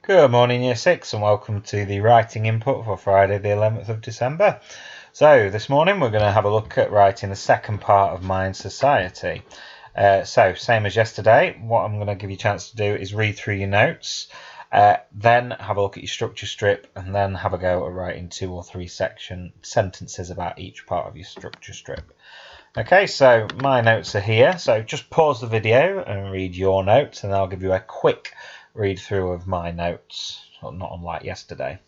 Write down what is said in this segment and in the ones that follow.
Good morning, Year 6, and welcome to the writing input for Friday the 11th of December. So, this morning we're going to have a look at writing the second part of Mayan Society. Same as yesterday, what I'm going to give you a chance to do is read through your notes, then have a look at your structure strip, and then have a go at writing 2 or 3 sentences about each part of your structure strip. Okay, so my notes are here, so just pause the video and read your notes, and I'll give you a quick read through of my notes, not unlike yesterday.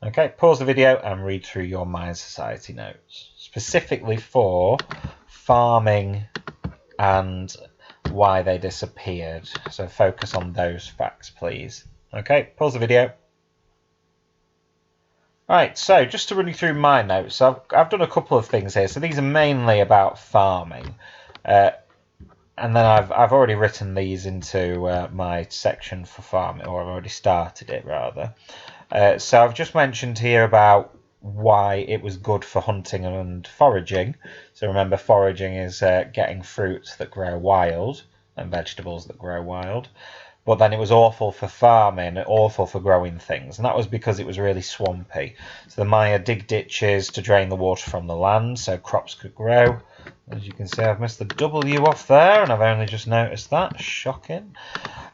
Okay, pause the video and read through your Mayan Society notes, specifically for farming and why they disappeared. So focus on those facts, please. Okay, pause the video. Right, so just to run you through my notes, I've done a couple of things here. So these are mainly about farming. And then I've already written these into my section for farming, or I've already started it rather. So I've just mentioned here about why it was good for hunting and foraging. So remember, foraging is getting fruits that grow wild and vegetables that grow wild. But then it was awful for farming, awful for growing things, and that was because it was really swampy. So the Maya dig ditches to drain the water from the land so crops could grow. As you can see, I've missed the W off there, and I've only just noticed that. Shocking.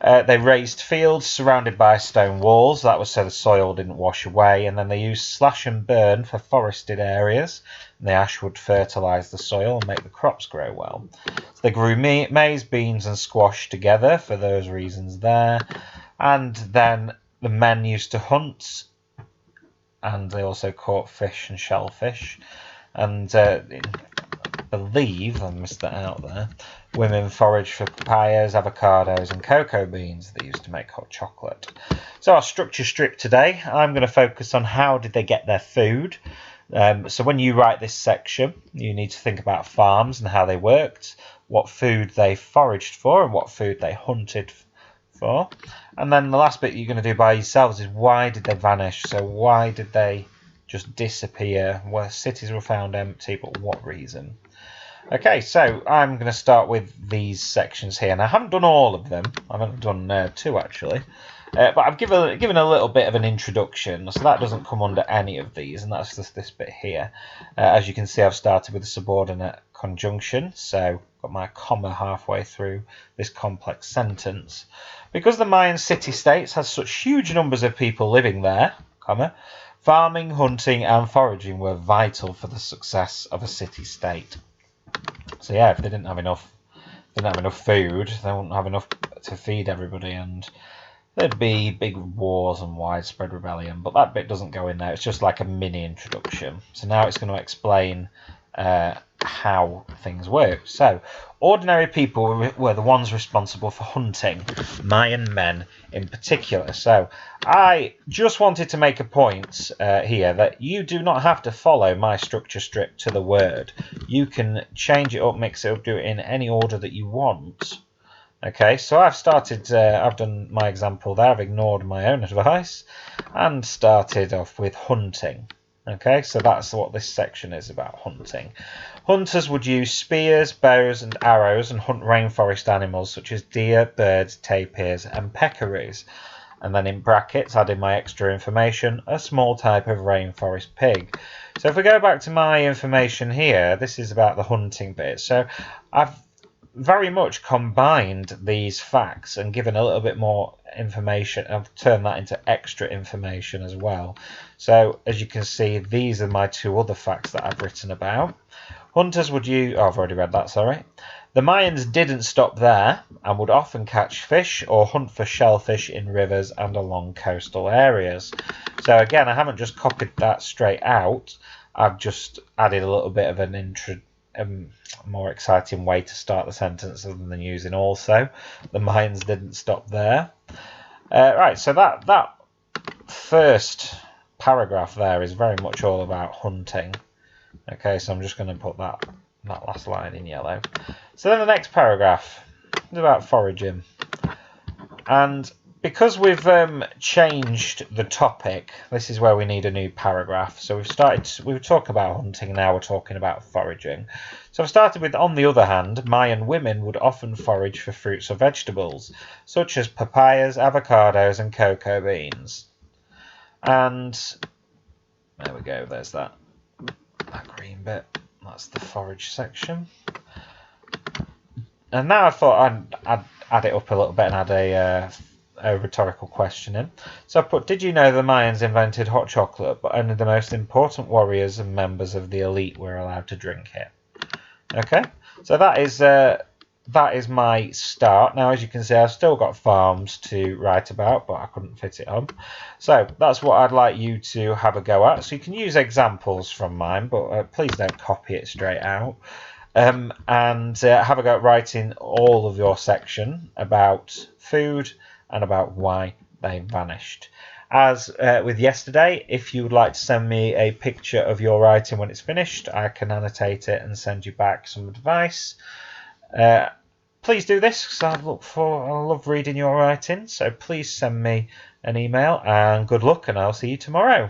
They raised fields surrounded by stone walls. That was so the soil didn't wash away. And then they used slash and burn for forested areas. And the ash would fertilise the soil and make the crops grow well. So they grew maize, beans and squash together for those reasons there. And then the men used to hunt. And they also caught fish and shellfish. And I missed that out there, women foraged for papayas, avocados and cocoa beans they used to make hot chocolate. So our structure strip today, I'm going to focus on how did they get their food. So when you write this section, you need to think about farms and how they worked, what food they foraged for and what food they hunted for. And then the last bit you're going to do by yourselves is why did they vanish? So why did they just disappear? Where cities were found empty, but what reason? Okay, so I'm going to start with these sections here, and I haven't done all of them. I've only done 2 actually, but I've given a little bit of an introduction, so that doesn't come under any of these, and that's just this bit here. As you can see, I've started with a subordinate conjunction, so got my comma halfway through this complex sentence. Because the Mayan city-states had such huge numbers of people living there, comma, farming, hunting, and foraging were vital for the success of a city-state. So yeah, if they didn't have enough food, they wouldn't have enough to feed everybody, and there'd be big wars and widespread rebellion. But that bit doesn't go in there. It's just like a mini introduction. So now it's going to explain how things work. So ordinary people were the ones responsible for hunting, Mayan men in particular. So I just wanted to make a point here that you do not have to follow my structure strip to the word. You can change it up, mix it up, do it in any order that you want. Okay, so I've done my example there. I've ignored my own advice and started off with hunting. Okay, so that's what this section is about, hunting. Hunters would use spears, bows and arrows and hunt rainforest animals such as deer, birds, tapirs and peccaries. And then in brackets, adding my extra information, a small type of rainforest pig. So if we go back to my information here, this is about the hunting bit. So I've very much combined these facts and given a little bit more information. I've turned that into extra information as well. So as you can see, these are my 2 other facts that I've written about. Hunters would use... Oh, I've already read that, sorry. The Mayans didn't stop there and would often catch fish or hunt for shellfish in rivers and along coastal areas. So again, I haven't just copied that straight out. I've just added a little bit of an more exciting way to start the sentence other than using also. The Mayans didn't stop there. Right, so that first paragraph there is very much all about hunting. Okay, so I'm just going to put that last line in yellow. So then the next paragraph is about foraging. And Because we've changed the topic, this is where we need a new paragraph. So we were talking about hunting, now we're talking about foraging. So I've started with, on the other hand, Mayan women would often forage for fruits or vegetables, such as papayas, avocados, and cocoa beans. And there we go, there's that green bit. That's the forage section. And now I thought I'd add it up a little bit and add a rhetorical question in. So I put, did you know the Mayans invented hot chocolate, but only the most important warriors and members of the elite were allowed to drink it? Okay, so that is my start. Now, as you can see, I've still got farms to write about, but I couldn't fit it on. So that's what I'd like you to have a go at. So you can use examples from mine, but please don't copy it straight out. And have a go at writing all of your section about food and about why they vanished. As with yesterday, if you would like to send me a picture of your writing when it's finished, I can annotate it and send you back some advice. Please do this because I love reading your writing. So please send me an email and good luck, and I'll see you tomorrow.